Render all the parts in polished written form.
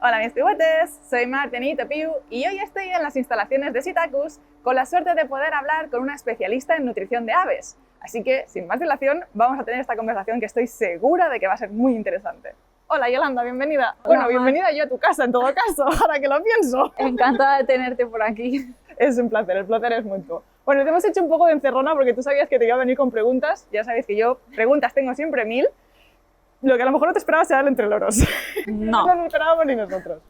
Hola mis pivotes, soy Martenita Piu y hoy estoy en las instalaciones de Sitacus con la suerte de poder hablar con una especialista en nutrición de aves. Así que, sin más dilación, vamos a tener esta conversación que estoy segura de que va a ser muy interesante. Hola Yolanda, bienvenida. Bueno, bienvenida yo a tu casa en todo caso, ahora que lo pienso. Encantada de tenerte por aquí. Es un placer, el placer es mutuo. Bueno, te hemos hecho un poco de encerrona porque tú sabías que te iba a venir con preguntas. Ya sabéis que yo preguntas tengo siempre 1000. Lo que a lo mejor no te esperabas era el entre loros. No. No nos esperábamos ni nosotros.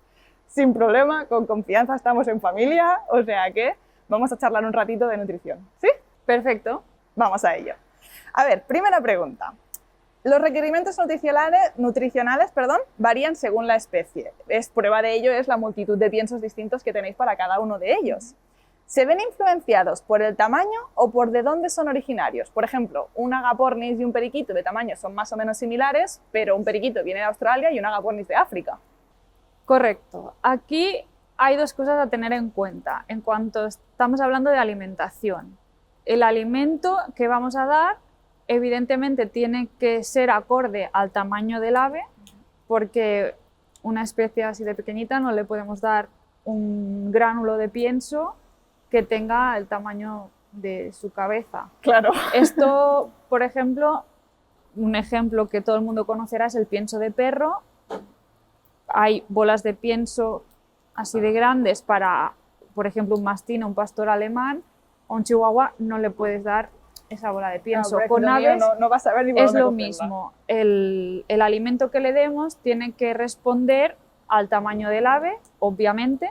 Sin problema, con confianza, estamos en familia, o sea que vamos a charlar un ratito de nutrición. ¿Sí? Perfecto. Vamos a ello. A ver, primera pregunta. Los requerimientos nutricionales, varían según la especie. Prueba de ello es la multitud de piensos distintos que tenéis para cada uno de ellos. ¿Se ven influenciados por el tamaño o por de dónde son originarios? Por ejemplo, un agapornis y un periquito de tamaño son más o menos similares, pero un periquito viene de Australia y un agapornis de África. Correcto. Aquí hay dos cosas a tener en cuenta en cuanto estamos hablando de alimentación. El alimento que vamos a dar, evidentemente, tiene que ser acorde al tamaño del ave, porque una especie así de pequeñita no le podemos dar un gránulo de pienso que tenga el tamaño de su cabeza. Claro. Esto, por ejemplo, un ejemplo que todo el mundo conocerá es el pienso de perro. Hay bolas de pienso así de grandes para, por ejemplo, un mastín o un pastor alemán, o un chihuahua no le puedes dar esa bola de pienso. No, con aves no vas a ver ni por es dónde lo cogerla. mismo. El alimento que le demos tiene que responder al tamaño del ave, obviamente,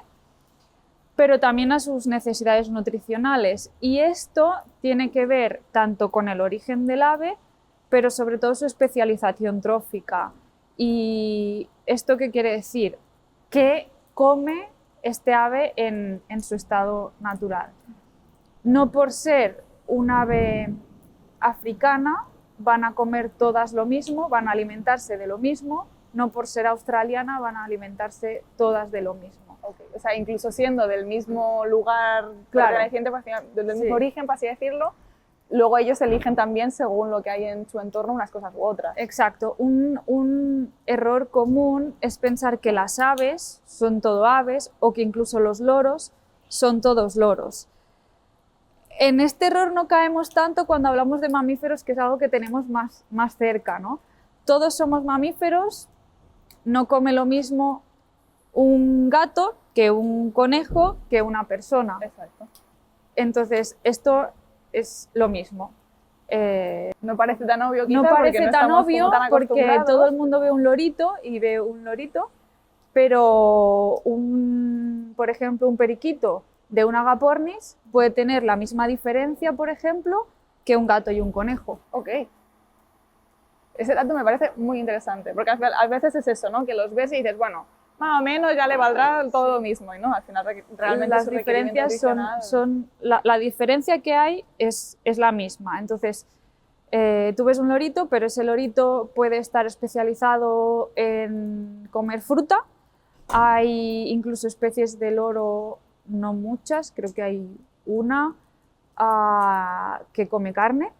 pero también a sus necesidades nutricionales. Y esto tiene que ver tanto con el origen del ave, pero sobre todo su especialización trófica. ¿Y esto qué quiere decir? ¿Qué come este ave en su estado natural? No por ser un ave africana van a comer todas lo mismo, van a alimentarse de lo mismo, no por ser australiana van a alimentarse todas de lo mismo. Okay. O sea, incluso siendo del mismo lugar, claro, del mismo origen, para así decirlo, luego ellos eligen también según lo que hay en su entorno unas cosas u otras. Exacto. Un error común es pensar que las aves son todo aves o que incluso los loros son todos loros. En este error no caemos tanto cuando hablamos de mamíferos, que es algo que tenemos más cerca, ¿no? Todos somos mamíferos, no come lo mismo un gato que un conejo que una persona. Exacto. Entonces, esto es lo mismo. No parece tan obvio, quizá, no parece no tan obvio porque todo el mundo ve un lorito y ve un lorito, pero por ejemplo, un periquito de un agapornis puede tener la misma diferencia, por ejemplo, que un gato y un conejo. Ok. Ese dato me parece muy interesante, porque a veces es eso, ¿no? Que los ves y dices, bueno, más o menos ya le valdrá todo lo mismo, ¿no? Al final realmente las diferencias son la diferencia que hay es la misma. Entonces, tú ves un lorito, pero ese lorito puede estar especializado en comer fruta. Hay incluso especies de loro, no muchas, creo que hay una que come carne.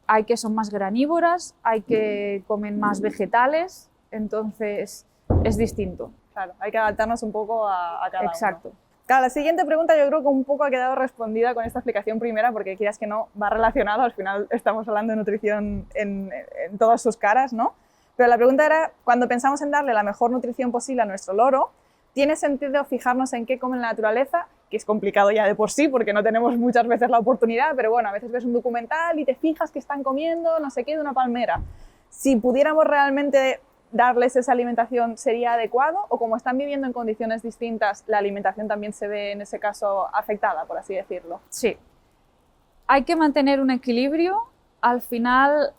Hay que son más granívoras, hay que comen más vegetales, entonces es distinto. Claro, hay que adaptarnos un poco a cada Exacto. uno. Claro, la siguiente pregunta yo creo que un poco ha quedado respondida con esta explicación primera, porque quieras que no, va relacionado, al final estamos hablando de nutrición en todas sus caras, ¿no? Pero la pregunta era, cuando pensamos en darle la mejor nutrición posible a nuestro loro, ¿tiene sentido fijarnos en qué come en la naturaleza? Que es complicado ya de por sí, porque no tenemos muchas veces la oportunidad, pero bueno, a veces ves un documental y te fijas que están comiendo no sé qué de una palmera. Si pudiéramos realmente darles esa alimentación, ¿sería adecuado? ¿O como están viviendo en condiciones distintas, la alimentación también se ve en ese caso afectada, por así decirlo? Sí. Hay que mantener un equilibrio. Al final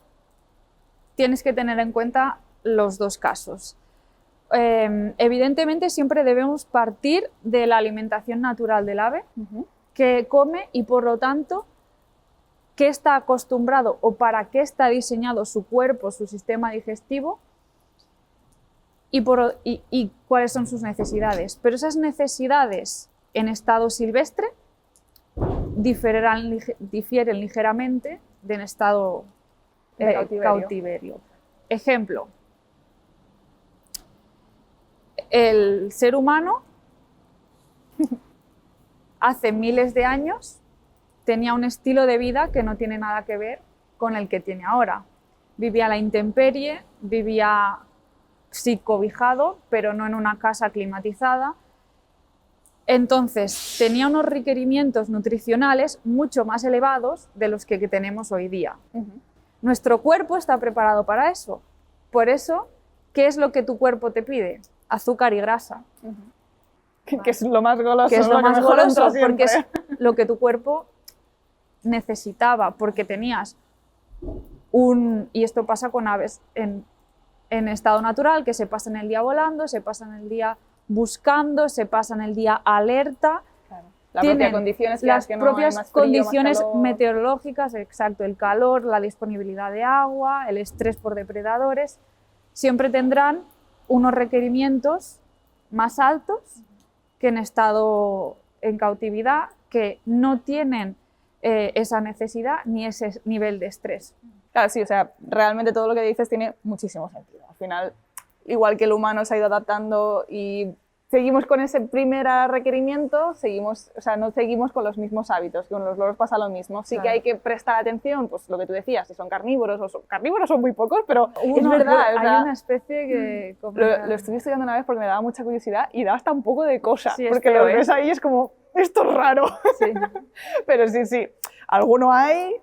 tienes que tener en cuenta los dos casos. Evidentemente siempre debemos partir de la alimentación natural del ave, que come y por lo tanto qué está acostumbrado o para qué está diseñado su cuerpo, su sistema digestivo y cuáles son sus necesidades. Pero esas necesidades en estado silvestre difieren ligeramente de en estado cautiverio. Ejemplo, que el ser humano hace miles de años tenía un estilo de vida que no tiene nada que ver con el que tiene ahora. Vivía a la intemperie, vivía sí cobijado, pero no en una casa climatizada. Entonces, tenía unos requerimientos nutricionales mucho más elevados de los que tenemos hoy día. Nuestro cuerpo está preparado para eso. Por eso, ¿qué es lo que tu cuerpo te pide? Azúcar y grasa. Que es lo más goloso. Que es lo más mejor goloso, entra porque es siempre. lo que tu cuerpo necesitaba, porque tenías y esto pasa con aves en estado natural, que se pasan el día volando, se pasan el día buscando, se pasan el día alerta. Claro. Las Tienen condiciones las que no hay propias más frío, condiciones más calor. meteorológicas, exacto, el calor, la disponibilidad de agua, el estrés por depredadores, siempre tendrán unos requerimientos más altos que en estado en cautividad, que no tienen esa necesidad ni ese nivel de estrés. Claro, sí, o sea, realmente todo lo que dices tiene muchísimo sentido. Al final, igual que el humano se ha ido adaptando y seguimos con ese primer requerimiento, no seguimos con los mismos hábitos, con los loros pasa lo mismo. Sí, claro, que hay que prestar atención, pues lo que tú decías, si son carnívoros, carnívoros son muy pocos, pero es verdad. Hay una especie que... Lo estuve estudiando una vez porque me daba mucha curiosidad y daba hasta un poco de cosa, sí, porque lo ves ahí y es como, esto es raro. Sí. Pero sí. Alguno hay,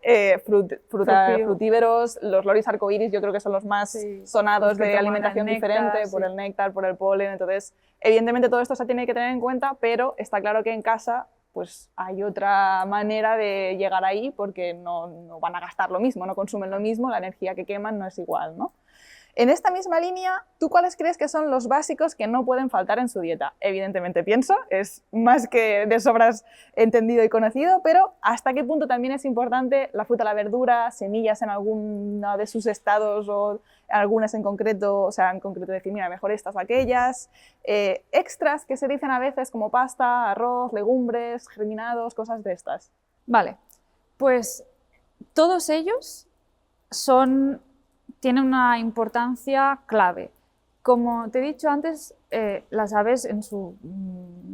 frutíferos, los loris arcoíris yo creo que son los más sonados de alimentación diferente, por el néctar, por el polen. Entonces, evidentemente todo esto se tiene que tener en cuenta, pero está claro que en casa pues hay otra manera de llegar ahí porque no van a gastar lo mismo, no consumen lo mismo, la energía que queman no es igual, ¿no? En esta misma línea, ¿tú cuáles crees que son los básicos que no pueden faltar en su dieta? Evidentemente pienso, es más que de sobras entendido y conocido, pero ¿hasta qué punto también es importante la fruta, la verdura, semillas en alguno de sus estados o algunas en concreto, o sea, en concreto decir, mira, mejor estas o aquellas, extras que se dicen a veces como pasta, arroz, legumbres, germinados, cosas de estas? Vale, pues todos ellos tienen una importancia clave. Como te he dicho antes, las aves en su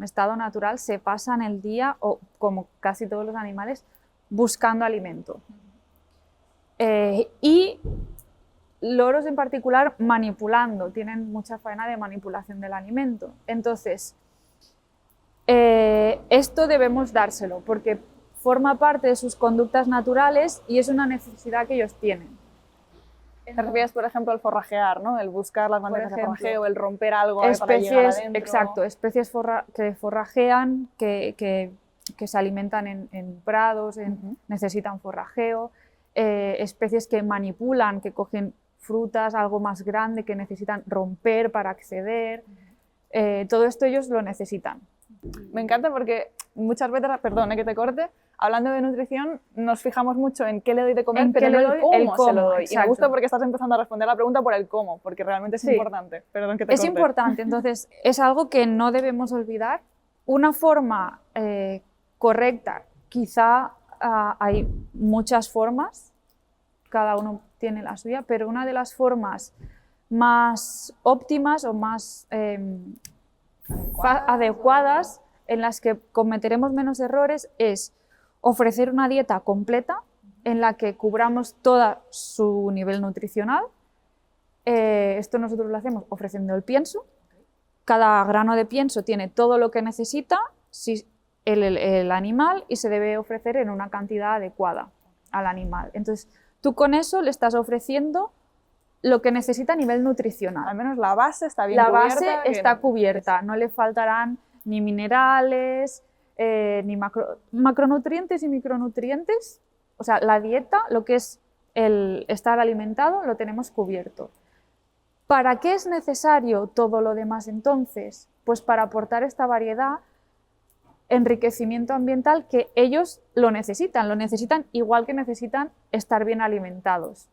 estado natural se pasan el día, o como casi todos los animales, buscando alimento. Y loros en particular manipulando, tienen mucha faena de manipulación del alimento. Entonces, esto debemos dárselo porque forma parte de sus conductas naturales y es una necesidad que ellos tienen. Te refieres, por ejemplo, al forrajear, ¿no? El buscar las bandejas de forrajeo, el romper algo para llegar adentro. Exacto, especies que forrajean, que se alimentan en prados, necesitan forrajeo, especies que manipulan, que cogen frutas, algo más grande, que necesitan romper para acceder. Todo esto ellos lo necesitan. Me encanta porque muchas veces, perdón que te corte, hablando de nutrición nos fijamos mucho en qué le doy de comer, pero no el cómo se lo doy. Exacto. Y me gusta porque estás empezando a responder la pregunta por el cómo, porque realmente es importante. Perdón que te corte. Es importante, entonces es algo que no debemos olvidar. Una forma correcta, quizá hay muchas formas, cada uno tiene la suya, pero una de las formas más óptimas o más adecuadas en las que cometeremos menos errores es ofrecer una dieta completa en la que cubramos todo su nivel nutricional. Esto nosotros lo hacemos ofreciendo el pienso. Cada grano de pienso tiene todo lo que necesita el animal y se debe ofrecer en una cantidad adecuada al animal. Entonces, tú con eso le estás ofreciendo lo que necesita a nivel nutricional. Al menos la base está bien cubierta. La base está cubierta, no le faltarán ni minerales, ni macronutrientes y micronutrientes. O sea, la dieta, lo que es el estar alimentado, lo tenemos cubierto. ¿Para qué es necesario todo lo demás entonces? Pues para aportar esta variedad, enriquecimiento ambiental que ellos lo necesitan igual que necesitan estar bien alimentados.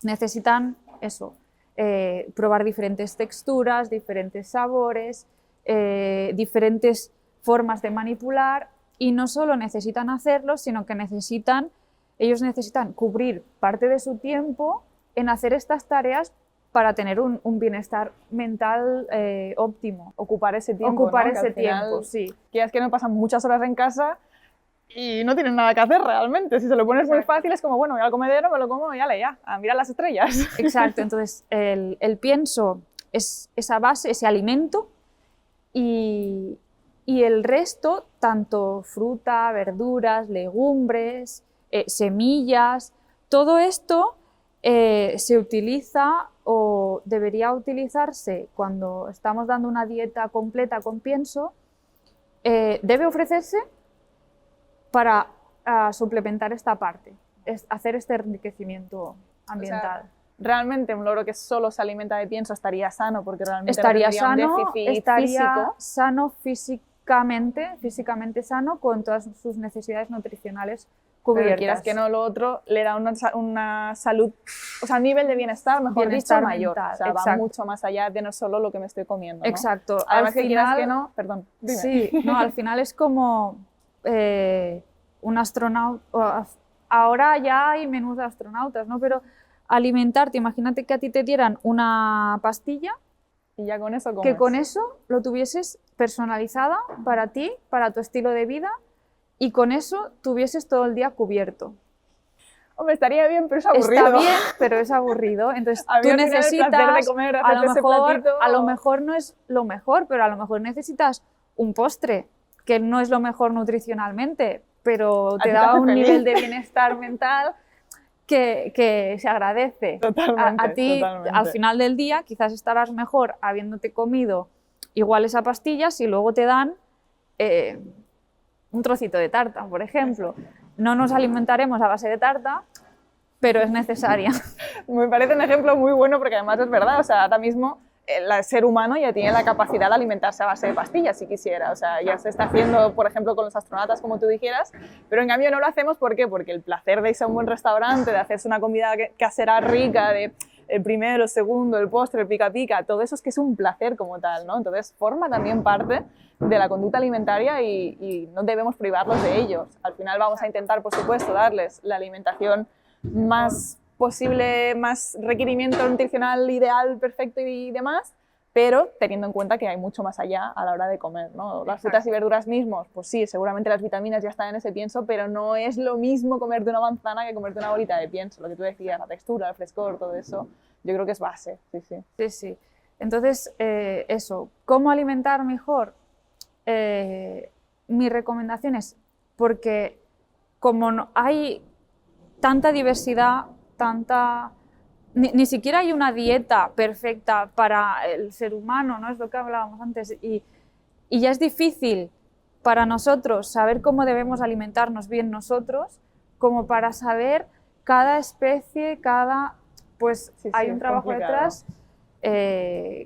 Necesitan eso, probar diferentes texturas, diferentes sabores, diferentes formas de manipular, y no solo necesitan hacerlo, sino que ellos necesitan cubrir parte de su tiempo en hacer estas tareas para tener un bienestar mental óptimo. Ocupar ese tiempo, Ocupar ¿no? Que ese al final, tiempo, sí. Que es que no pasan muchas horas en casa y no tienen nada que hacer realmente. Si se lo pones muy fácil es como, bueno, voy al comedero, me lo como y ya, a mirar las estrellas. Exacto, entonces el pienso es esa base, ese alimento y el resto, tanto fruta, verduras, legumbres, semillas, todo esto se utiliza o debería utilizarse cuando estamos dando una dieta completa con pienso, debe ofrecerse para suplementar esta parte, es hacer este enriquecimiento ambiental. O sea, realmente un loro que solo se alimenta de pienso estaría sano porque realmente Estaría no tendría un déficit físico. sano físicamente sano con todas sus necesidades nutricionales cubiertas. Pero quieras que no, lo otro le da una salud, o sea, un nivel de bienestar, mejor Bienestar dicho, mayor. mental, O sea, exacto. va mucho más allá de no solo lo que me estoy comiendo, ¿no? Exacto. Además, Al que quieras final, que no, perdón, dime. sí, no, al final es como un astronauta. Ahora ya hay menús de astronautas, ¿no? Pero alimentarte, imagínate que a ti te dieran una pastilla, Y ya con eso comes. que con eso lo tuvieses personalizada para ti, para tu estilo de vida, y con eso tuvieses todo el día cubierto. Hombre, estaría bien, pero es aburrido. Está bien, pero es aburrido. Entonces A mí tú al final el necesitas, placer de comer, a lo hacerte ese platito. a lo mejor no es lo mejor, pero a lo mejor necesitas un postre, que no es lo mejor nutricionalmente, pero te ti te da hace un feliz. nivel de bienestar mental que se agradece. Totalmente, A ti, totalmente. al final del día, quizás estarás mejor habiéndote comido igual esa pastilla si luego te dan un trocito de tarta, por ejemplo. No nos alimentaremos a base de tarta, pero es necesaria. Me parece un ejemplo muy bueno porque además es verdad, o sea, ahora mismo el ser humano ya tiene la capacidad de alimentarse a base de pastillas si quisiera, o sea, ya se está haciendo, por ejemplo, con los astronautas, como tú dijeras, pero en cambio no lo hacemos, ¿por qué? Porque el placer de irse a un buen restaurante, de hacerse una comida casera rica, de el primero, el segundo, el postre, el pica pica, todo eso es que es un placer como tal, ¿no? Entonces forma también parte de la conducta alimentaria y no debemos privarlos de ellos. Al final vamos a intentar, por supuesto, darles la alimentación más posible, más requerimiento nutricional ideal, perfecto y demás, pero teniendo en cuenta que hay mucho más allá a la hora de comer, ¿no? Las frutas y verduras mismos, pues sí, seguramente las vitaminas ya están en ese pienso, pero no es lo mismo comerte una manzana que comerte una bolita de pienso, lo que tú decías, la textura, el frescor, todo eso, yo creo que es base, sí, sí. Sí, sí. Entonces, eso, ¿cómo alimentar mejor? Mi recomendación es, porque como no, hay tanta diversidad, ni siquiera hay una dieta perfecta para el ser humano, ¿no? Es lo que hablábamos antes, y ya es difícil para nosotros saber cómo debemos alimentarnos bien nosotros, como para saber cada especie, pues sí, hay un trabajo detrás y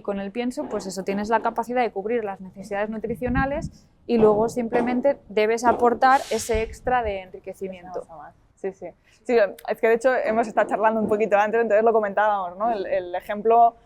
con el pienso, pues eso, tienes la capacidad de cubrir las necesidades nutricionales y luego simplemente debes aportar ese extra de enriquecimiento. Sí, sí. Sí, es que de hecho hemos estado charlando un poquito antes, entonces lo comentábamos, ¿no? El ejemplo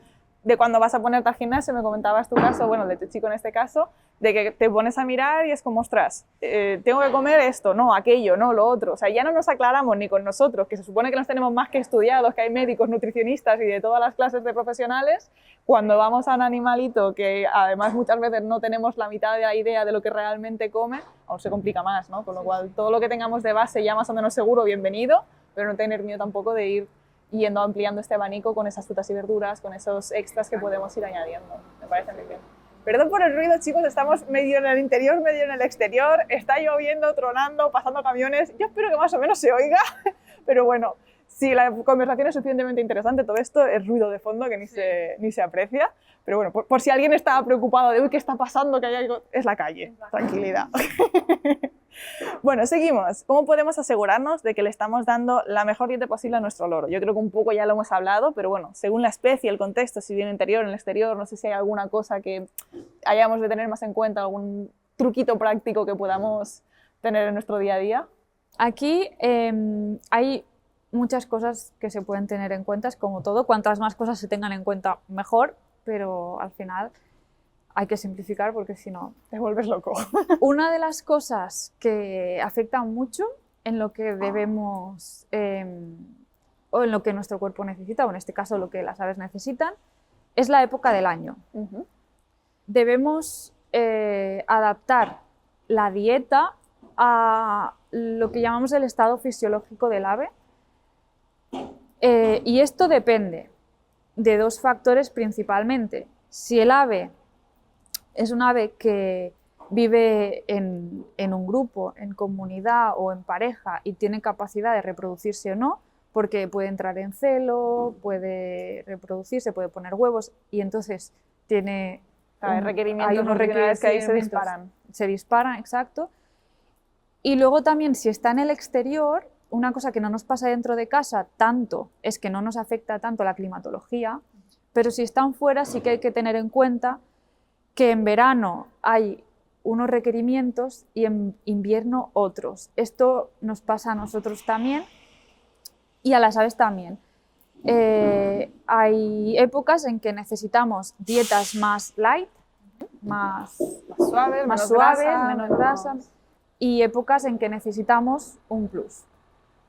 de cuando vas a ponerte al gimnasio, me comentabas tu caso, bueno, el de tu chico en este caso, de que te pones a mirar y es como, ostras, tengo que comer esto, no, aquello, no, lo otro. O sea, ya no nos aclaramos ni con nosotros, que se supone que nos tenemos más que estudiados, que hay médicos, nutricionistas y de todas las clases de profesionales, cuando vamos a un animalito que además muchas veces no tenemos la mitad de la idea de lo que realmente come, aún se complica más, ¿no? Con lo cual, todo lo que tengamos de base ya más o menos seguro, bienvenido, pero no tener miedo tampoco de ir yendo ampliando este abanico con esas frutas y verduras, con esos extras que podemos ir añadiendo. Me parece muy bien. Perdón por el ruido, chicos, estamos medio en el interior, medio en el exterior, está lloviendo, tronando, pasando camiones, yo espero que más o menos se oiga, pero bueno, si la conversación es suficientemente interesante, todo esto es ruido de fondo que ni se aprecia, pero bueno, por si alguien estaba preocupado de, uy, ¿qué está pasando? Que hay algo, es la calle, tranquilidad. Bueno, seguimos. ¿Cómo podemos asegurarnos de que le estamos dando la mejor dieta posible a nuestro loro? Yo creo que un poco ya lo hemos hablado, pero bueno, según la especie, el contexto, si viene interior, en el exterior, no sé si hay alguna cosa que hayamos de tener más en cuenta, algún truquito práctico que podamos tener en nuestro día a día. Aquí hay muchas cosas que se pueden tener en cuenta, es como todo, cuantas más cosas se tengan en cuenta, mejor, pero al final hay que simplificar porque si no... Te vuelves loco. Una de las cosas que afecta mucho en lo que debemos o en lo que nuestro cuerpo necesita, o en este caso lo que las aves necesitan, es la época del año. Debemos adaptar la dieta a lo que llamamos el estado fisiológico del ave, y esto depende de dos factores principalmente. Si el ave es un ave que vive en un grupo, en comunidad o en pareja y tiene capacidad de reproducirse o no, porque puede entrar en celo, puede reproducirse, puede poner huevos y entonces tiene hay requerimientos, hay unos requerimientos que ahí se disparan. Se disparan, exacto. Y luego también si está en el exterior, una cosa que no nos pasa dentro de casa tanto es que no nos afecta tanto la climatología, pero si están fuera sí que hay que tener en cuenta que en verano hay unos requerimientos y en invierno otros. Esto nos pasa a nosotros también y a las aves también. Hay épocas en que necesitamos dietas más light, más suaves, menos grasa, y épocas en que necesitamos un plus.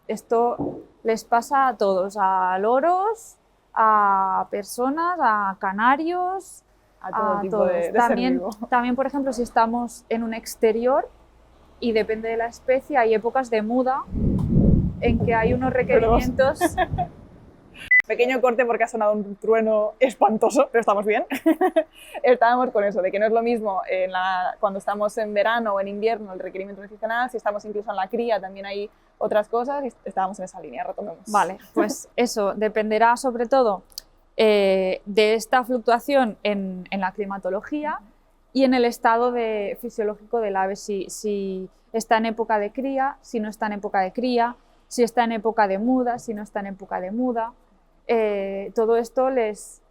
Esto les pasa a todos, a loros, a personas, a canarios, a todo tipo todos. de También, por ejemplo, si estamos en un exterior y depende de la especie, hay épocas de muda en que hay unos requerimientos. Pequeño corte porque ha sonado un trueno espantoso, pero estamos bien. Estábamos con eso, de que no es lo mismo cuando estamos en verano o en invierno el requerimiento nutricional, si estamos incluso en la cría también hay otras cosas y estábamos en esa línea, retomemos. Vale, pues eso dependerá sobre todo de esta fluctuación en la climatología y en el estado fisiológico del ave, si está en época de cría, si no está en época de cría, si está en época de muda, si no está en época de muda. Todo esto les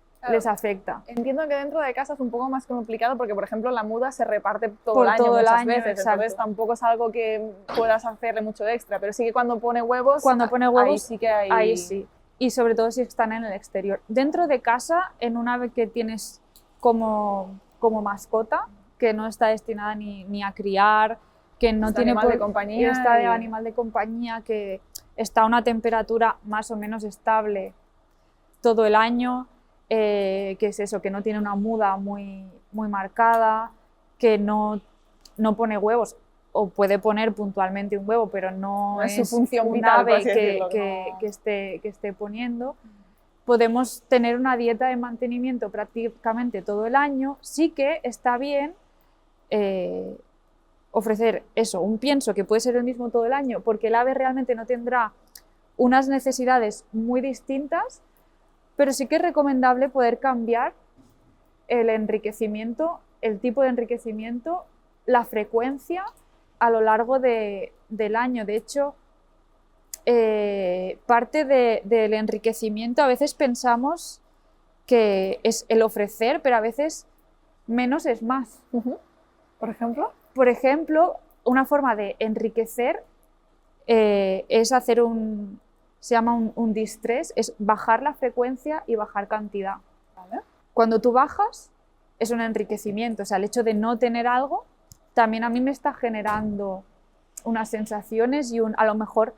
afecta. Entiendo que dentro de casa es un poco más complicado porque, por ejemplo, la muda se reparte todo el año muchas veces, exacto. Entonces tampoco es algo que puedas hacerle mucho extra, pero sí que cuando pone huevos, ahí sí que hay... Ahí sí, y sobre todo si están en el exterior. Dentro de casa, en un ave que tienes como mascota, que no está destinada ni a criar, que no está tiene animal de compañía está de animal de compañía, que está a una temperatura más o menos estable todo el año, que es eso, que no tiene una muda muy marcada, que no pone huevos, o puede poner puntualmente un huevo, pero no es su función un vital, ave que esté poniendo. Podemos tener una dieta de mantenimiento prácticamente todo el año. Sí que está bien ofrecer eso, un pienso que puede ser el mismo todo el año, porque el ave realmente no tendrá unas necesidades muy distintas, pero sí que es recomendable poder cambiar el enriquecimiento, el tipo de enriquecimiento, la frecuencia a lo largo del año. De hecho, parte del enriquecimiento a veces pensamos que es el ofrecer, pero a veces menos es más. ¿Por ejemplo? Por ejemplo, una forma de enriquecer es hacer se llama un distress, es bajar la frecuencia y bajar cantidad. ¿Vale? Cuando tú bajas, es un enriquecimiento, o sea, el hecho de no tener algo, también a mí me está generando unas sensaciones y a lo mejor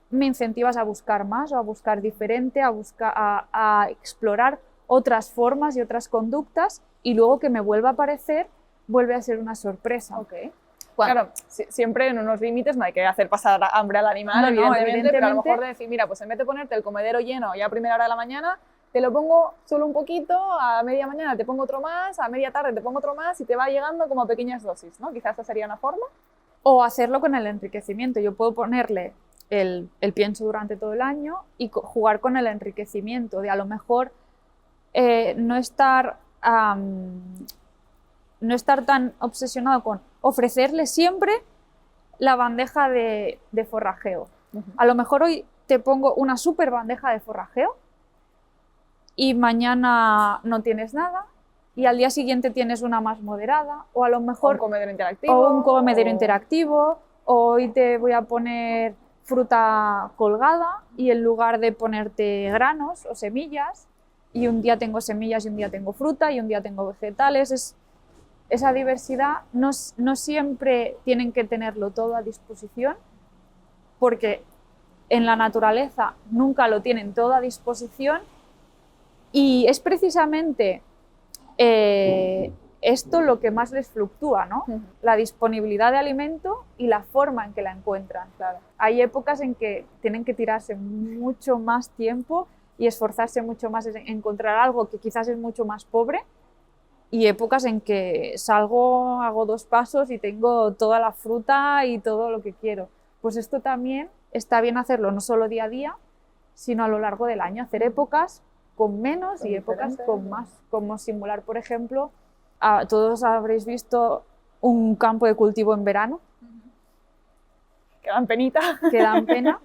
me incentivas a buscar más o a buscar diferente, a explorar otras formas y otras conductas, y luego que me vuelva a aparecer, vuelve a ser una sorpresa. Okay. Claro, siempre en unos límites, no hay que hacer pasar hambre al animal, evidentemente, pero a lo mejor de decir, mira, pues en vez de ponerte el comedero lleno ya a primera hora de la mañana, te lo pongo solo un poquito, a media mañana te pongo otro más, a media tarde te pongo otro más y te va llegando como a pequeñas dosis, ¿no? Quizás esa sería una forma. O hacerlo con el enriquecimiento. Yo puedo ponerle el pienso durante todo el año y jugar con el enriquecimiento, de a lo mejor no estar tan obsesionado con ofrecerle siempre la bandeja de forrajeo. A lo mejor hoy te pongo una súper bandeja de forrajeo y mañana no tienes nada y al día siguiente tienes una más moderada, o a lo mejor un comedero interactivo, o hoy te voy a poner fruta colgada y en lugar de ponerte granos o semillas, y un día tengo semillas y un día tengo fruta y un día tengo vegetales. Esa diversidad no siempre tienen que tenerlo todo a disposición, porque en la naturaleza nunca lo tienen todo a disposición y es precisamente esto lo que más les fluctúa, ¿no? La disponibilidad de alimento y la forma en que la encuentran. Claro. Hay épocas en que tienen que tirarse mucho más tiempo y esforzarse mucho más en encontrar algo que quizás es mucho más pobre, y épocas en que salgo, hago 2 pasos y tengo toda la fruta y todo lo que quiero. Pues esto también está bien hacerlo, no solo día a día, sino a lo largo del año. Hacer épocas con menos y épocas con más. Como simular, por ejemplo, todos habréis visto un campo de cultivo en verano. Que dan penita. Que dan pena.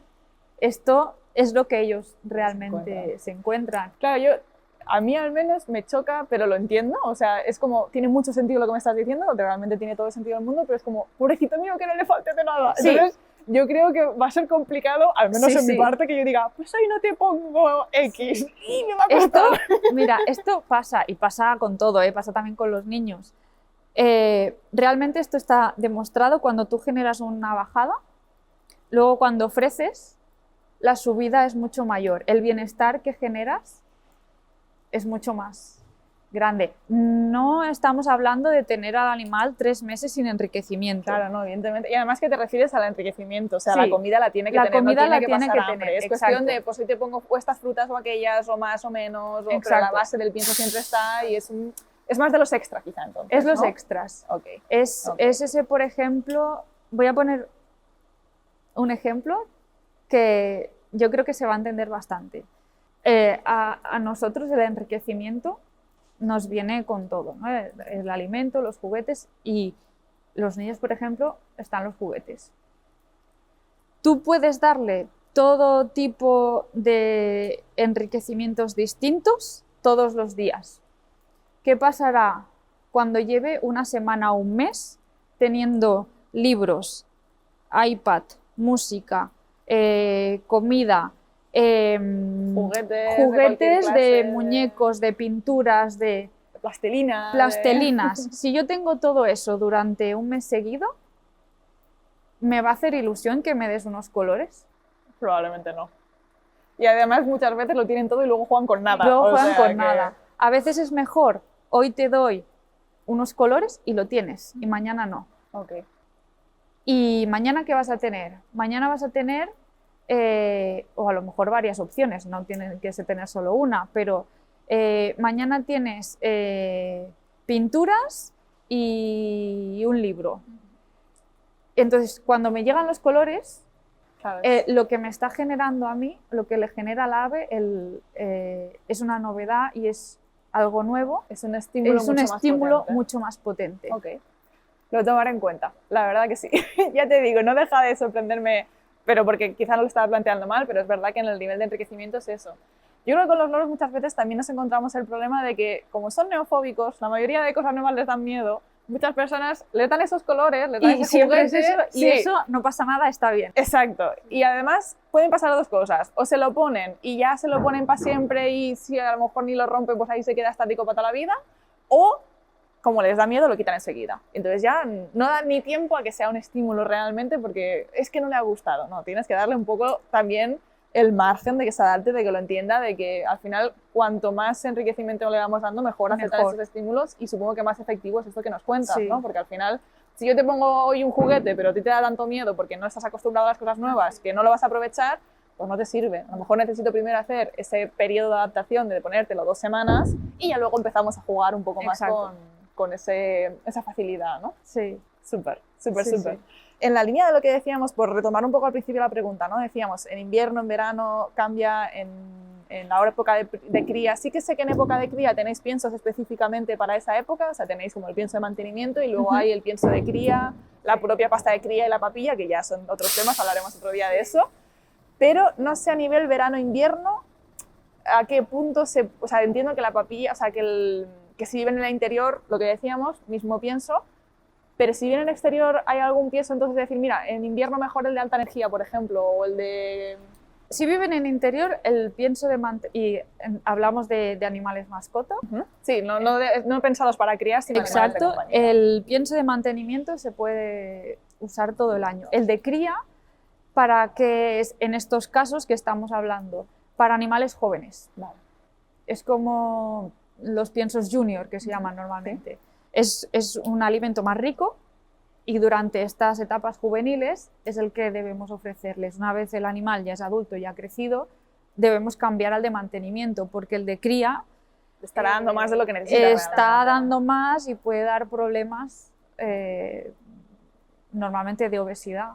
Esto es lo que ellos realmente se encuentran. Claro, a mí al menos me choca, pero lo entiendo. O sea, es como, tiene mucho sentido lo que me estás diciendo, realmente tiene todo el sentido del mundo, pero es como, pobrecito mío, que no le falte de nada. Sí. Entonces, yo creo que va a ser complicado, al menos en mi parte, que yo diga, pues hoy no te pongo X y me va a costar. Mira, esto pasa, y pasa con todo, pasa también con los niños. Realmente esto está demostrado cuando tú generas una bajada, luego cuando ofreces, la subida es mucho mayor. El bienestar que generas es mucho más grande. No estamos hablando de tener al animal 3 meses sin enriquecimiento. Claro, no, evidentemente. Y además que te refieres al enriquecimiento, o sea, Sí, la comida la tiene que la tener, comida no la tiene que tiene pasar que hambre. tener, Es cuestión exacto. de, pues hoy te pongo estas frutas o aquellas, o más o menos, o, pero Exacto. la base del pienso siempre está y es más de los extra quizá entonces, Es los ¿no? extras. Okay. Es ese, por ejemplo, voy a poner un ejemplo que yo creo que se va a entender bastante. A nosotros el enriquecimiento nos viene con todo, ¿no? El alimento, los juguetes, y los niños, por ejemplo, están los juguetes. Tú puedes darle todo tipo de enriquecimientos distintos todos los días. ¿Qué pasará cuando lleve una semana o un mes teniendo libros, iPad, música, comida, juguetes de muñecos, de pinturas, de plastelinas? Si yo tengo todo eso durante un mes seguido, ¿me va a hacer ilusión que me des unos colores? Probablemente no. Y además muchas veces lo tienen todo y luego juegan con nada. Luego juegan con nada. A veces es mejor, hoy te doy unos colores y lo tienes, y mañana no. Okay. ¿Y mañana qué vas a tener? Mañana vas a tener, o a lo mejor varias opciones, no tiene que tener solo una, pero mañana tienes pinturas y un libro. Entonces, cuando me llegan los colores, claro, lo que me está generando a mí, lo que le genera al ave, es una novedad y es algo nuevo. Es un estímulo, mucho más potente. Okay. Lo tomaré en cuenta, la verdad que sí. Ya te digo, no deja de sorprenderme, pero porque quizá no lo estaba planteando mal, pero es verdad que en el nivel de enriquecimiento es eso. Yo creo que con los loros muchas veces también nos encontramos el problema de que, como son neofóbicos, la mayoría de cosas nuevas les dan miedo. Muchas personas les dan esos colores, les dan ese juguete, y eso no pasa nada, está bien. Exacto. Y además pueden pasar 2 cosas. O se lo ponen y ya se lo ponen para siempre y si a lo mejor ni lo rompen, pues ahí se queda estático para toda la vida. O, como les da miedo, lo quitan enseguida. Entonces ya no dan ni tiempo a que sea un estímulo realmente porque es que no le ha gustado. No, tienes que darle un poco también el margen de que se adapte, de que lo entienda, de que al final cuanto más enriquecimiento le vamos dando, mejor aceptar esos estímulos y supongo que más efectivo es esto que nos cuentas, sí, ¿no? Porque al final, si yo te pongo hoy un juguete pero a ti te da tanto miedo porque no estás acostumbrado a las cosas nuevas, que no lo vas a aprovechar, pues no te sirve. A lo mejor necesito primero hacer ese periodo de adaptación de ponértelo 2 semanas y ya luego empezamos a jugar un poco más con esa facilidad, ¿no? Sí. Súper. Sí. En la línea de lo que decíamos, por retomar un poco al principio la pregunta, ¿no? Decíamos, en invierno, en verano, cambia en la época de cría. Sí que sé que en época de cría tenéis piensos específicamente para esa época, o sea, tenéis como el pienso de mantenimiento y luego hay el pienso de cría, la propia pasta de cría y la papilla, que ya son otros temas, hablaremos otro día de eso. Pero no sé a nivel verano-invierno a qué punto o sea, entiendo que la papilla, o sea, que si viven en el interior, lo que decíamos, mismo pienso. Pero si bien en el exterior hay algún pienso, entonces decir, mira, en invierno mejor el de alta energía, por ejemplo, o el de... Si viven en interior, el pienso de hablamos de animales mascota. Sí, no pensados para criar, sino exacto, animales de compañía. El pienso de mantenimiento se puede usar todo el año. El de cría, para que en estos casos que estamos hablando, para animales jóvenes. Vale. Es como los piensos junior, que se llaman normalmente. Es un alimento más rico y durante estas etapas juveniles es el que debemos ofrecerles. Una vez el animal ya es adulto y ha crecido, debemos cambiar al de mantenimiento, porque el de cría estará dando más de lo que necesita. Está dando más y puede dar problemas normalmente de obesidad,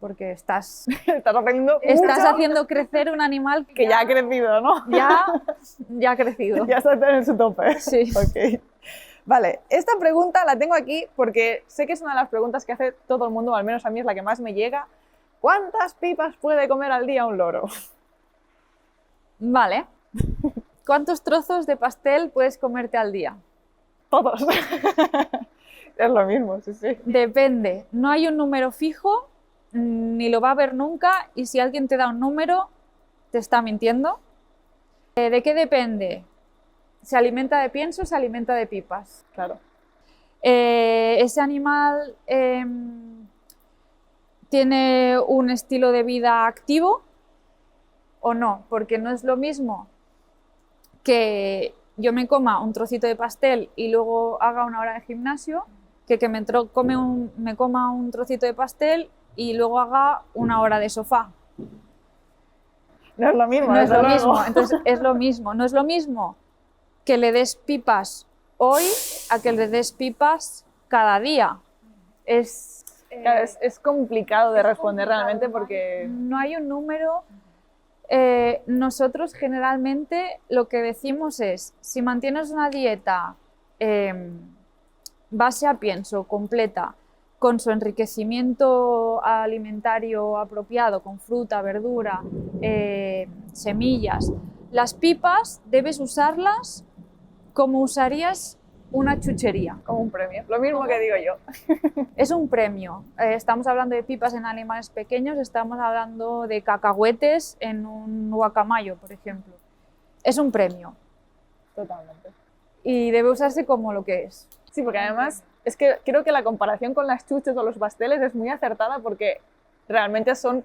porque estás haciendo crecer un animal que ya ha crecido, ¿no? Ya ha crecido. Ya está en su tope. Sí. Okay. Vale, esta pregunta la tengo aquí porque sé que es una de las preguntas que hace todo el mundo, o al menos a mí es la que más me llega. ¿Cuántas pipas puede comer al día un loro? Vale. ¿Cuántos trozos de pastel puedes comerte al día? Todos. Es lo mismo, sí, sí. Depende. No hay un número fijo, ni lo va a haber nunca, y si alguien te da un número, te está mintiendo. ¿De qué depende? ¿Se alimenta de pienso o se alimenta de pipas? Claro. ¿Ese animal tiene un estilo de vida activo o no? Porque no es lo mismo que yo me coma un trocito de pastel y luego haga una hora de gimnasio, que me coma un trocito de pastel y luego haga una hora de sofá. No es lo mismo. No es lo mismo. Entonces es lo mismo. No es lo mismo que le des pipas hoy a que le des pipas cada día. Claro, es complicado de responder realmente porque no hay un número. Nosotros generalmente lo que decimos es, si mantienes una dieta base a pienso completa, con su enriquecimiento alimentario apropiado, con fruta, verdura, semillas, las pipas debes usarlas como usarías una chuchería. Como un premio, lo mismo que digo yo. Es un premio. Estamos hablando de pipas en animales pequeños, estamos hablando de cacahuetes en un guacamayo, por ejemplo. Es un premio. Totalmente. Y debe usarse como lo que es. Sí, porque además es que creo que la comparación con las chuches o los pasteles es muy acertada porque realmente son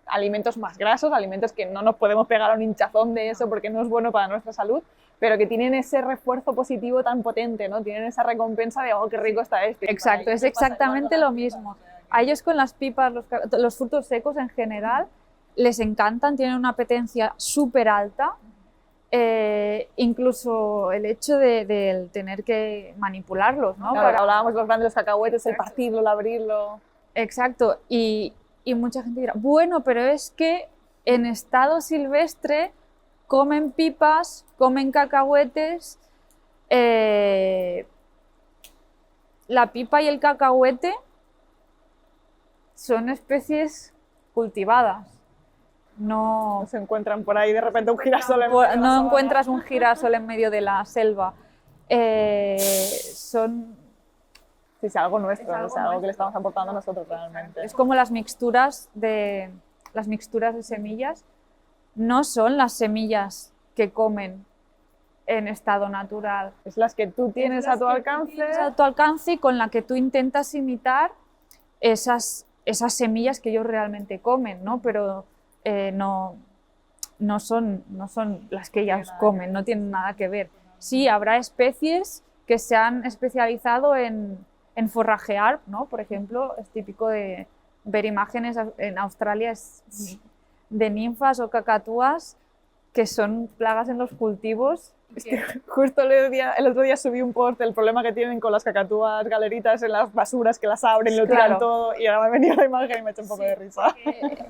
alimentos más grasos, alimentos que no nos podemos pegar a un hinchazón de eso porque no es bueno para nuestra salud, pero que tienen ese refuerzo positivo tan potente, ¿no? Tienen esa recompensa de, oh, qué rico está este. Exacto, es exactamente lo mismo. A ellos con las pipas, los frutos secos en general, les encantan, tienen una apetencia súper alta, incluso el hecho de tener que manipularlos, ¿no? Claro, hablábamos de los grandes cacahuetes, el partirlo, el abrirlo. Exacto, y mucha gente dirá, bueno, pero es que en estado silvestre comen pipas, comen cacahuetes. La pipa y el cacahuete son especies cultivadas. No se encuentran por ahí de repente un girasol no encuentras un girasol en medio de la selva. Son... Sí, algo nuestro, es algo que le estamos aportando a nosotros realmente. Es como las mixturas de semillas. No son las semillas que comen en estado natural. Es las que tú tienes a tu alcance. A tu alcance y con la que tú intentas imitar esas semillas que ellos realmente comen, ¿no? Pero no son las que ellas comen, no tienen nada que ver. Sí, habrá especies que se han especializado en forrajear, ¿no? Por ejemplo, es típico de ver imágenes en Australia de ninfas o cacatúas que son plagas en los cultivos. Es que justo el otro día subí un post del problema que tienen con las cacatúas galeritas en las basuras, que las abren y lo tiran todo, y ahora me ha venido la imagen y me ha hecho un poco de risa.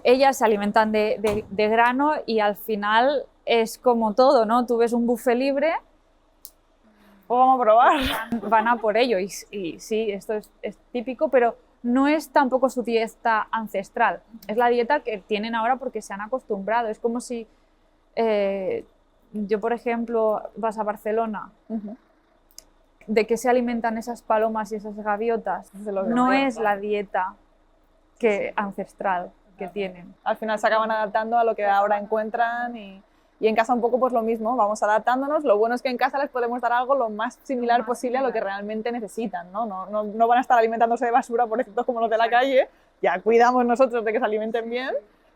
Ellas se alimentan de grano y al final es como todo, ¿no? Tú ves un buffet libre, pues vamos a probar. Van a por ello y sí, esto es típico, pero no es tampoco su dieta ancestral, es la dieta que tienen ahora porque se han acostumbrado. Es como si yo, por ejemplo, vas a Barcelona, ¿de qué se alimentan esas palomas y esas gaviotas? No es la dieta ancestral que tienen. Al final se acaban adaptando a lo que ahora encuentran y en casa un poco pues lo mismo, vamos adaptándonos. Lo bueno es que en casa les podemos dar algo lo más similar posible a lo que realmente necesitan, ¿no? No van a estar alimentándose de basura, pobrecitos como los de la calle, ya cuidamos nosotros de que se alimenten bien,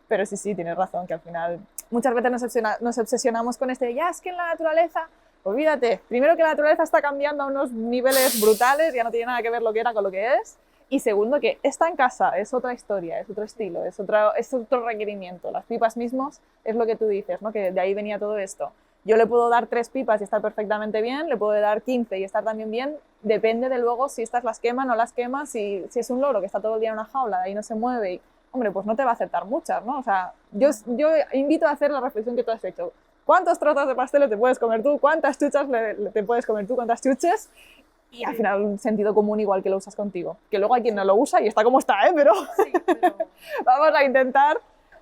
pero sí, tienes razón, que al final muchas veces nos obsesionamos con ya es que en la naturaleza, olvídate, primero que la naturaleza está cambiando a unos niveles brutales, ya no tiene nada que ver lo que era con lo que es, y segundo que está en casa, es otra historia, es otro estilo, es otro requerimiento. Las pipas mismos es lo que tú dices, ¿no? Que de ahí venía todo esto. Yo le puedo dar 3 pipas y estar perfectamente bien, le puedo dar 15 y estar también bien, depende de luego si estas las quema o no las quema, si es un loro que está todo el día en una jaula, de ahí no se mueve, y, hombre, pues no te va a aceptar muchas, ¿no? O sea, yo invito a hacer la reflexión que tú has hecho. ¿Cuántos trozos de pastel te puedes comer tú? ¿Cuántas chuchas te puedes comer tú? ¿Cuántas chuches? Y al final un sentido común igual que lo usas contigo. Que luego hay quien no lo usa y está como está, ¿eh? Pero vamos a intentar.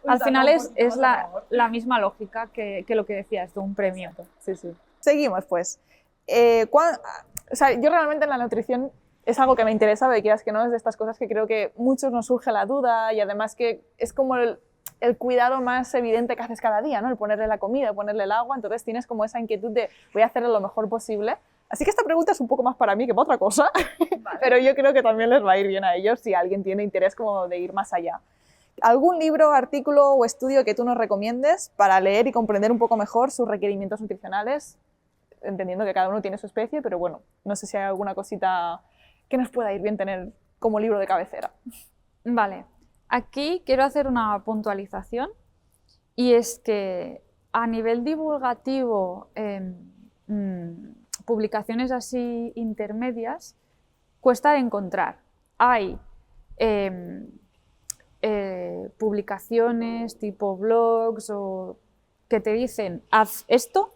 Al final es la misma lógica que lo que decías de un premio. Sí. Seguimos, pues. O sea, yo realmente en la nutrición es algo que me interesa, porque quieras que no, es de estas cosas que creo que muchos nos surge la duda y además que es como el cuidado más evidente que haces cada día, ¿no? El ponerle la comida, ponerle el agua, entonces tienes como esa inquietud de voy a hacerlo lo mejor posible. Así que esta pregunta es un poco más para mí que para otra cosa, vale. Pero yo creo que también les va a ir bien a ellos si alguien tiene interés como de ir más allá. ¿Algún libro, artículo o estudio que tú nos recomiendes para leer y comprender un poco mejor sus requerimientos nutricionales? Entendiendo que cada uno tiene su especie, pero bueno, no sé si hay alguna cosita que nos pueda ir bien tener como libro de cabecera. Vale, aquí quiero hacer una puntualización y es que a nivel divulgativo, publicaciones así intermedias cuesta de encontrar. Hay publicaciones tipo blogs o que te dicen haz esto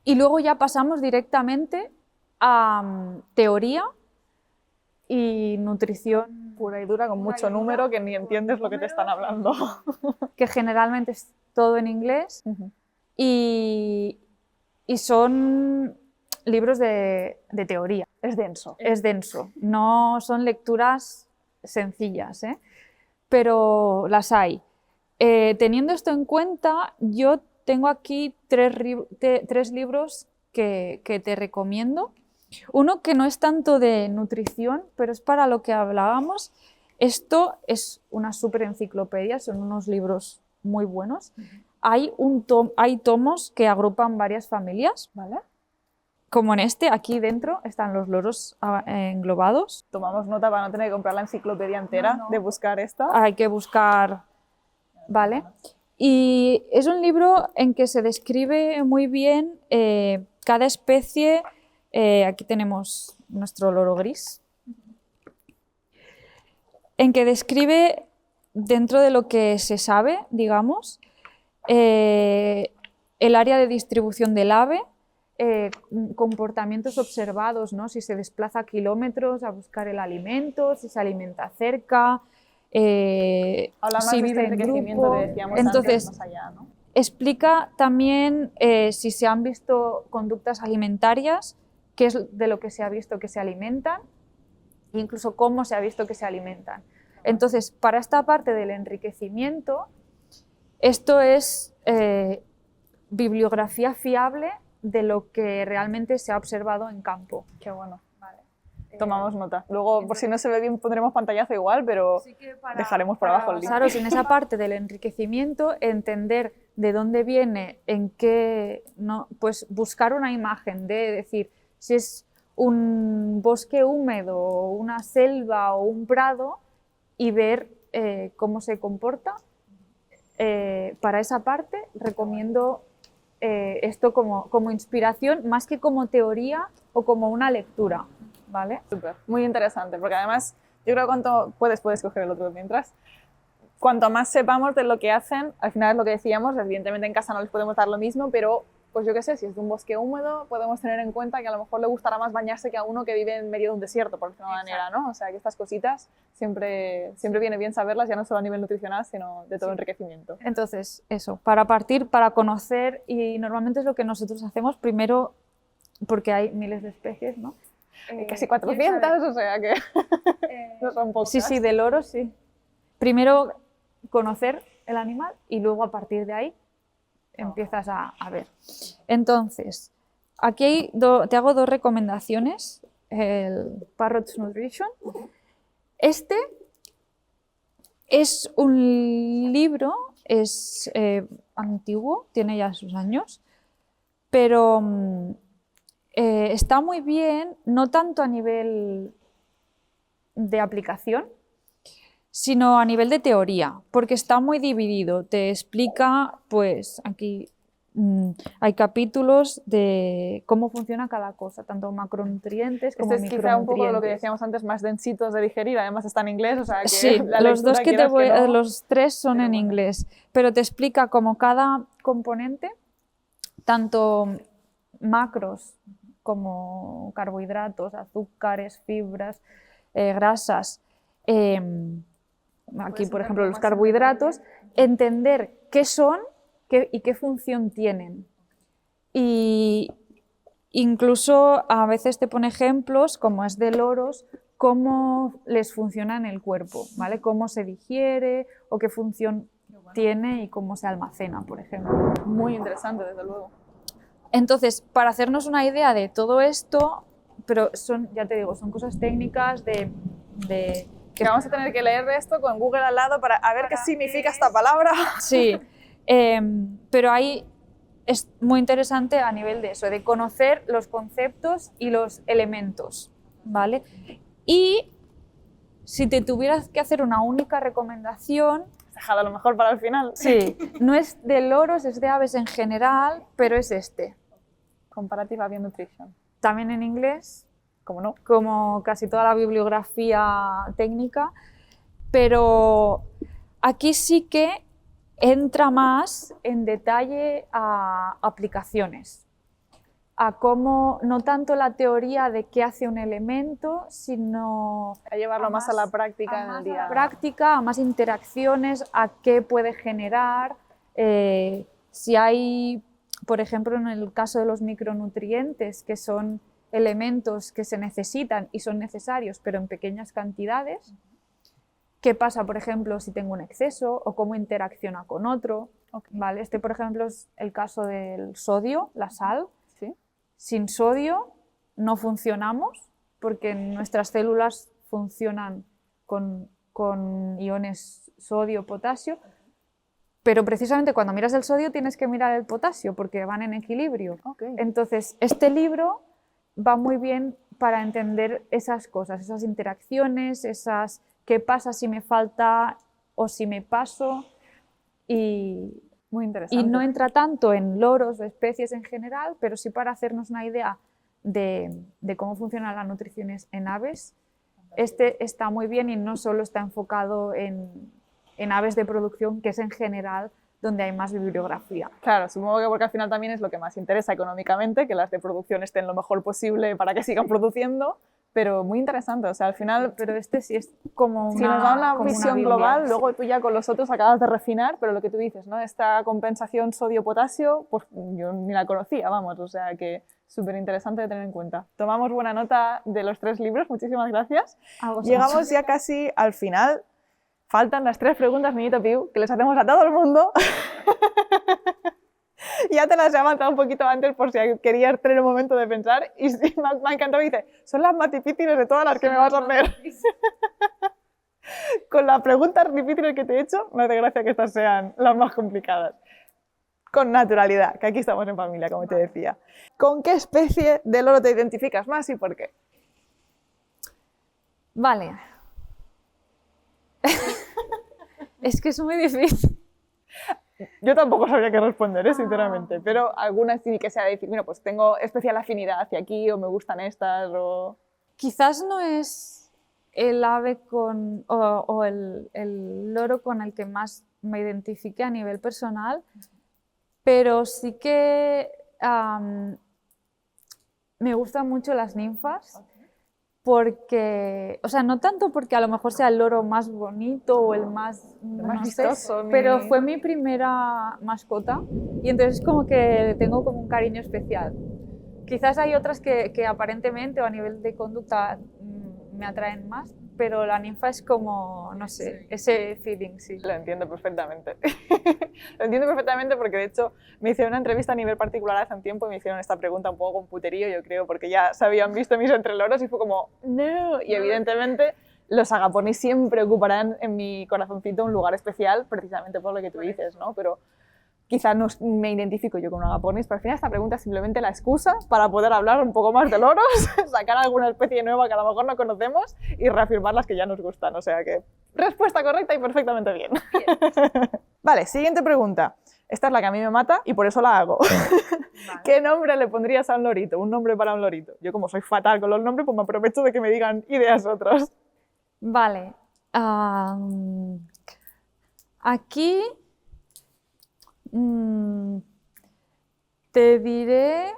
y luego ya pasamos directamente a teoría y nutrición pura y dura con mucho número que ni entiendes lo que te están hablando, que generalmente es todo en inglés. Y son libros de teoría. Es denso. Es denso. No son lecturas sencillas, ¿eh? Pero las hay. Teniendo esto en cuenta, yo tengo aquí tres libros que te recomiendo. Uno que no es tanto de nutrición, pero es para lo que hablábamos. Esto es una súper enciclopedia, son unos libros muy buenos. Hay tomos que agrupan varias familias, ¿vale? Como en este, aquí dentro están los loros englobados. Tomamos nota para no tener que comprar la enciclopedia entera, de buscar esta. Hay que buscar, ¿vale? Y es un libro en que se describe muy bien cada especie. Aquí tenemos nuestro loro gris, en que describe, dentro de lo que se sabe, digamos, el área de distribución del ave, comportamientos observados, ¿no? Si se desplaza kilómetros a buscar el alimento, si se alimenta cerca, si vive en grupo. Que decíamos entonces, antes, más allá, ¿no? Explica también si se han visto conductas alimentarias, qué es de lo que se ha visto que se alimentan, e incluso cómo se ha visto que se alimentan. Entonces, para esta parte del enriquecimiento, esto es bibliografía fiable de lo que realmente se ha observado en campo. Qué bueno. Vale. Tomamos nota. Luego, por si no se ve bien, pondremos pantallazo igual, pero sí dejaremos por abajo el link. Claro, en esa parte del enriquecimiento, entender de dónde viene, en qué, ¿no? Pues buscar una imagen de decir, si es un bosque húmedo, una selva o un prado, y ver cómo se comporta. Para esa parte recomiendo esto como inspiración, más que como teoría o como una lectura, ¿vale? Súper, muy interesante, porque además yo creo que cuanto puedes coger el otro mientras, cuanto más sepamos de lo que hacen, al final es lo que decíamos, evidentemente en casa no les podemos dar lo mismo, pero pues yo qué sé, si es de un bosque húmedo, podemos tener en cuenta que a lo mejor le gustará más bañarse que a uno que vive en medio de un desierto, por decirlo de una manera, ¿no? O sea, que estas cositas siempre viene bien saberlas, ya no solo a nivel nutricional, sino de todo enriquecimiento. Entonces, eso, para partir, para conocer, y normalmente es lo que nosotros hacemos primero, porque hay miles de especies, ¿no? Casi 400, o sea que no son pocas. Sí, de loros, sí. Primero conocer el animal y luego a partir de ahí empiezas a ver. Entonces, aquí te hago 2 recomendaciones. El Parrots Nutrition. Este Es un libro, es antiguo, tiene ya sus años, pero está muy bien, no tanto a nivel de aplicación, sino a nivel de teoría, porque está muy dividido. Te explica, pues aquí hay capítulos de cómo funciona cada cosa, tanto macronutrientes como Este es quizá un poco lo que micronutrientes. decíamos antes, más densitos de digerir, además está en inglés, o sea que Sí, la los dos lectura, que te quieras voy, no, los tres son pero en bueno. inglés, pero te explica como cada componente, tanto macros como carbohidratos, azúcares, fibras, grasas, aquí por ejemplo los carbohidratos, entender qué son y qué función tienen. Y incluso a veces te pone ejemplos, como es de loros, cómo les funciona en el cuerpo, ¿vale? Cómo se digiere o qué función tiene y cómo se almacena, por ejemplo. Muy interesante, desde luego. Entonces, para hacernos una idea de todo esto, pero son, ya te digo, son cosas técnicas Que vamos a tener que leer esto con Google al lado para a ver qué significa esta palabra. Sí, pero ahí es muy interesante a nivel de eso, de conocer los conceptos y los elementos, ¿vale? Y si te tuvieras que hacer una única recomendación, Dejad a lo mejor para el final. sí, no es de loros, es de aves en general, pero es este. Comparative Avian Nutrition. También en inglés, ¿Cómo no? como casi toda la bibliografía técnica, pero aquí sí que entra más en detalle a aplicaciones, a cómo, no tanto la teoría de qué hace un elemento, sino A llevarlo más a la práctica en el día. a práctica, a más interacciones, a qué puede generar, si hay, por ejemplo, en el caso de los micronutrientes, que son elementos que se necesitan y son necesarios, pero en pequeñas cantidades. ¿Qué pasa, por ejemplo, si tengo un exceso o cómo interacciona con otro? ¿Vale? Este, por ejemplo, es el caso del sodio, la sal. ¿Sí? Sin sodio no funcionamos porque nuestras células funcionan con iones sodio, potasio, pero precisamente cuando miras el sodio tienes que mirar el potasio porque van en equilibrio. Okay. Entonces, este libro va muy bien para entender esas cosas, esas interacciones, esas qué pasa si me falta o si me paso, y Muy interesante. y no entra tanto en loros o especies en general, pero sí para hacernos una idea de cómo funciona la nutrición en aves. Este está muy bien y no solo está enfocado en aves de producción, que es en general donde hay más bibliografía. Claro, supongo que porque al final también es lo que más interesa económicamente, que las de producción estén lo mejor posible para que sigan produciendo, pero muy interesante, o sea, al final... Pero este sí es como Si nos da una visión Biblia, global, sí. luego tú ya con los otros acabas de refinar, pero lo que tú dices, ¿no? Esta compensación sodio-potasio, pues yo ni la conocía, vamos, o sea que súper interesante de tener en cuenta. Tomamos buena nota de los 3 libros, muchísimas gracias. Llegamos ya casi al final. Faltan las 3 preguntas, Niñito Piu, que les hacemos a todo el mundo. Ya te las he avanzado un poquito antes por si querías tener un momento de pensar, y sí, me ha encantado, y dice, son las más difíciles de todas las que me vas a hacer. Con las preguntas difíciles que te he hecho, me hace gracia que estas sean las más complicadas. Con naturalidad, que aquí estamos en familia, como te decía. ¿Con qué especie de loro te identificas más y por qué? Vale. Es que es muy difícil. Yo tampoco sabría qué responder, sinceramente, pero alguna sí que sea de decir, bueno, pues tengo especial afinidad hacia aquí, o me gustan estas, o... Quizás no es el ave o el loro con el que más me identifique a nivel personal, pero sí que me gustan mucho las ninfas, porque, o sea, no tanto porque a lo mejor sea el loro más bonito o el más, más no sé, vistoso, pero fue mi primera mascota y entonces como que tengo como un cariño especial. Quizás hay otras que aparentemente o a nivel de conducta me atraen más, pero la ninfa es como, no sé, ese feeling, sí. Lo entiendo perfectamente. Lo entiendo perfectamente porque, de hecho, me hicieron una entrevista a nivel particular hace un tiempo y me hicieron esta pregunta un poco con puterío, yo creo, porque ya se habían visto mis entreloros y fue como, no. Y evidentemente los agaponis siempre ocuparán en mi corazoncito un lugar especial, precisamente por lo que tú dices, ¿no? Pero quizá no me identifico yo con un agaponis, pero al final esta pregunta es simplemente la excusa para poder hablar un poco más de loros, sacar alguna especie nueva que a lo mejor no conocemos y reafirmar las que ya nos gustan. O sea que, respuesta correcta y perfectamente bien. Vale, siguiente pregunta. Esta es la que a mí me mata y por eso la hago. Vale. ¿Qué nombre le pondrías a un lorito? Un nombre para un lorito. Yo como soy fatal con los nombres, pues me aprovecho de que me digan ideas otros. Vale. Aquí te diré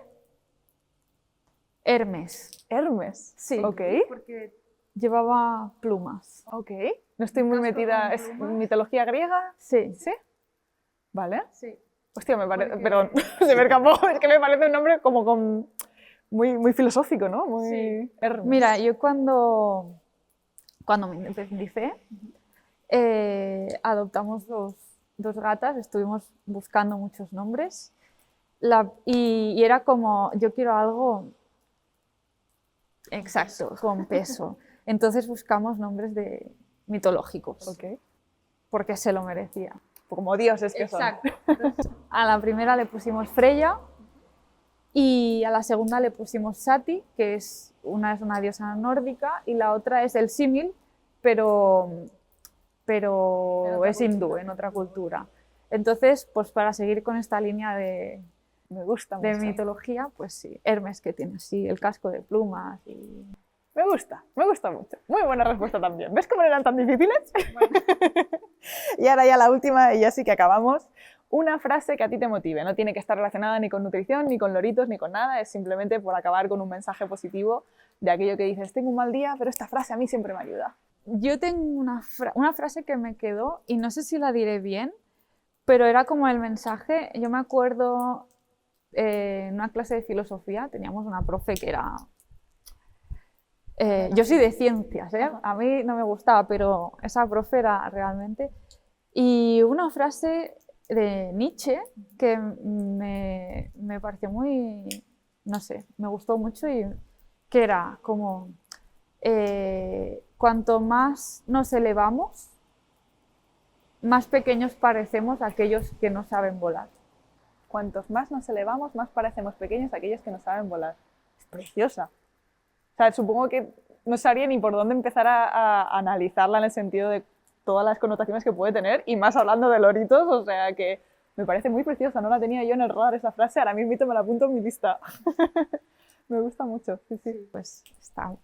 Hermes. ¿Hermes? Sí. Ok. Porque llevaba plumas. Ok. No estoy muy metida. ¿Es mitología griega? Sí. ¿Sí? Vale. Sí. Hostia, me parece... Porque... Perdón, se me escapó. Es que me parece un nombre como con... muy filosófico, ¿no? Muy... Sí. Hermes. Mira, yo cuando me independicé, adoptamos dos gatas, estuvimos buscando muchos nombres y era como, yo quiero algo exacto, con peso. Entonces buscamos nombres mitológicos, okay. Porque se lo merecía. Como dioses que exacto. Son. A la primera le pusimos Freya y a la segunda le pusimos Sati, que es una diosa nórdica, y la otra es el símil, pero es hindú, en otra cultura. Entonces, pues para seguir con esta línea de mitología, pues sí, Hermes, que tiene así el casco de plumas. Y... Me gusta mucho. Muy buena respuesta también. ¿Ves cómo no eran tan difíciles? Bueno. Y ahora ya la última, y ya sí que acabamos. Una frase que a ti te motive. No tiene que estar relacionada ni con nutrición, ni con loritos, ni con nada. Es simplemente por acabar con un mensaje positivo de aquello que dices, tengo un mal día, pero esta frase a mí siempre me ayuda. Yo tengo una frase que me quedó, y no sé si la diré bien, pero era como el mensaje. Yo me acuerdo en una clase de filosofía, teníamos una profe que era... yo soy de ciencias, a mí no me gustaba, pero esa profe era realmente... Y una frase de Nietzsche que me pareció muy... no sé, me gustó mucho, y que era como... cuanto más nos elevamos, más pequeños parecemos aquellos que no saben volar. Cuantos más nos elevamos, más parecemos pequeños aquellos que no saben volar. Es preciosa. O sea, supongo que no sabría ni por dónde empezar a analizarla en el sentido de todas las connotaciones que puede tener, y más hablando de loritos, o sea que me parece muy preciosa. No la tenía yo en el radar esa frase, ahora mismo me la apunto en mi lista. Me gusta mucho, sí, sí. Pues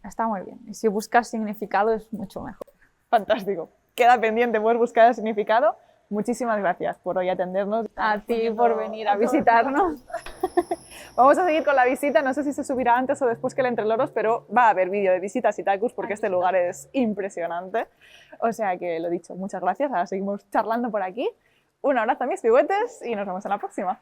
está muy bien. Y si buscas significado es mucho mejor. Fantástico. Queda pendiente poder buscar el significado. Muchísimas gracias por hoy atendernos. A ti por venir a visitarnos. Vamos a seguir con la visita. No sé si se subirá antes o después que el Entre Loros, pero va a haber vídeo de visitas Itacus porque este lugar es impresionante. O sea que lo dicho, muchas gracias. Ahora seguimos charlando por aquí. Un abrazo a mis pigüetes y nos vemos en la próxima.